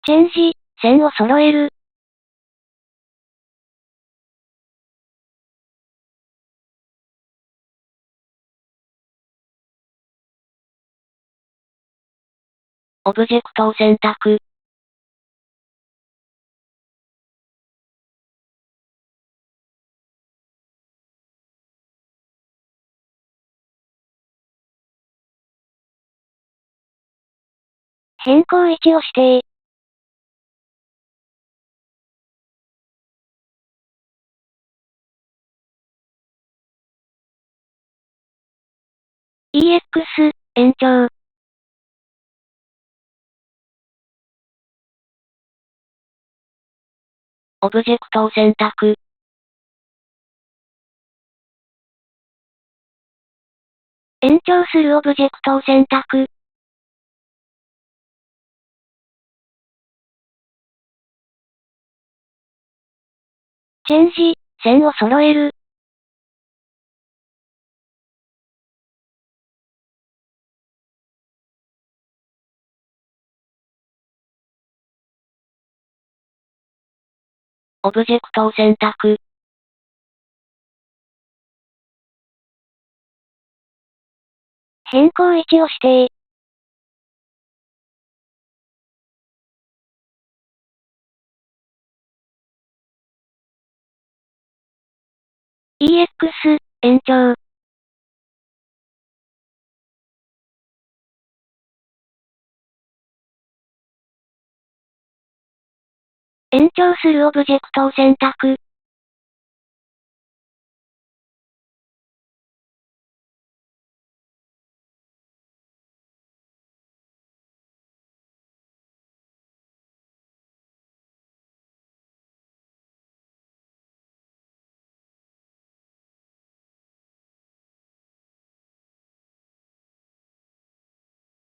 チェンジ、線を揃える。オブジェクトを選択。変更位置を指定。EX、延長。オブジェクトを選択。延長するオブジェクトを選択。チェンジ、線を揃える。オブジェクトを選択。変更位置を指定。EX、延長。延長するオブジェクトを選択。